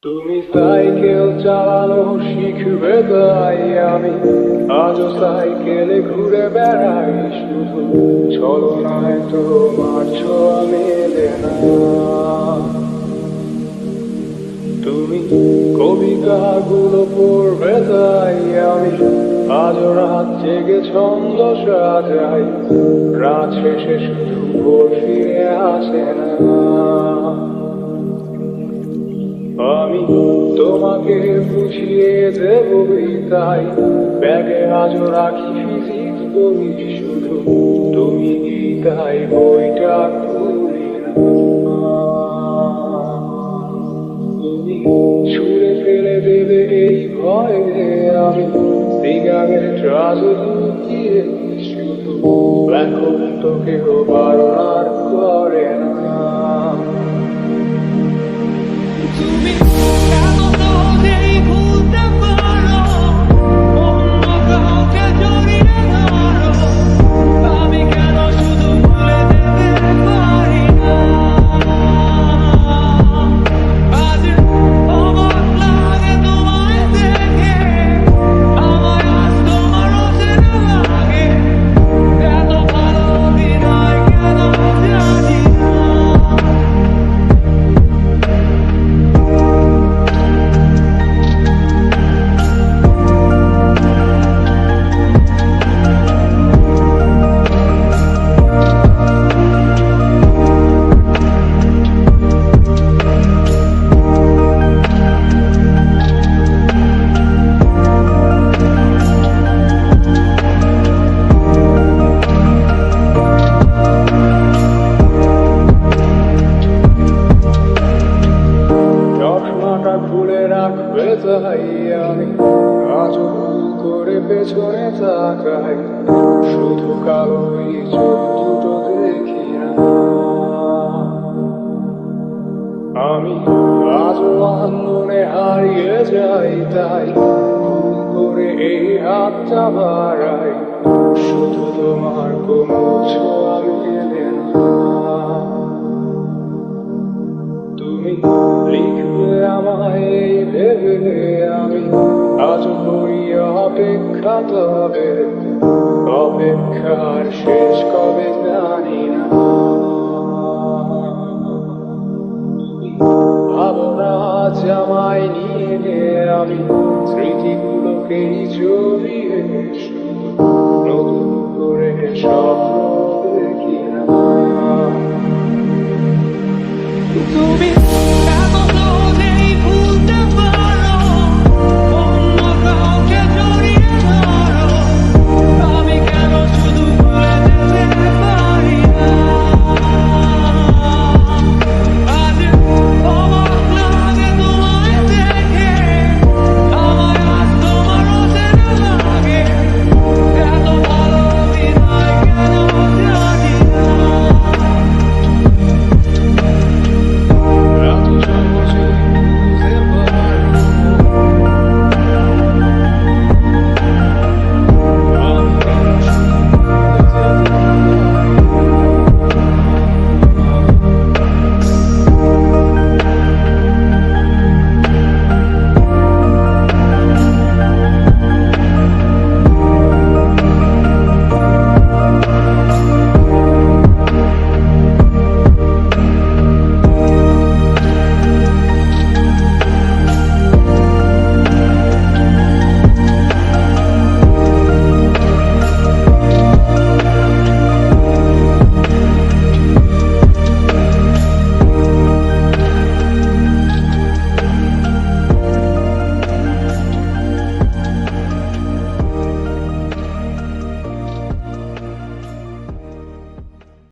তুমি সাইকেল চালানো শিখবে তাই আমি আজও সাইকেলে ঘুরে বেড়াই, শুধু ছলনায় তোমার ছোঁয়া মেলে না। তুমি কবিতাগুলো পড়বে তাই আমি আজও রাত জেগে ছন্দ সাজাই, রাত শেষে শুধু ভোর ফিরে আসে না। আমি তোমাকে বুঝিয়ে দেবই তাই ব্যাগে আজও রাখি ফিজিক্স বই, শুধু তুমি তাই বইটা খুলি না। তুমি ছুঁড়ে ফেলে দেবে এই ভয়ে আমি সিগারেট রাজু লুকিয়ে, শুধু এখন তো কেউ বারণ আর করে না। তুমি কেন সহজেই ভুলতে পারো, অন্য কাউকে জড়িয়ে ধরো, আমি কেন শুধু ভুলে যেতে পারি না। আজ অবাক লাগে তোমায় দেখে, আমায় আজ তোমার অচেনা লাগে, এত ভালো অভিনয় কেন জানি না। চশমাটা খুলে রাখবে তাই আমি আজও ভুল করে পেছনে তাকাই, শুধু কালোই চোখ দুটো দেখি না। আমি আজও আন্দোলনে হারিয়ে যাই তাই ভুল করে এই হাতটা বাড়াই, শুধু তোমার কোমল ছোঁয়া মেলে না। তুমি লিখবে আমায় এই ভেবে আমি আজ করি অপেক্ষা, তবে অপেক্ষার শেষ কবে জানি না। ভাবনা আজ আমায় নিয়ে আমি স্মৃতিগুলোকেই জড়িয়ে, শুধু নতুন করে স্বপ্ন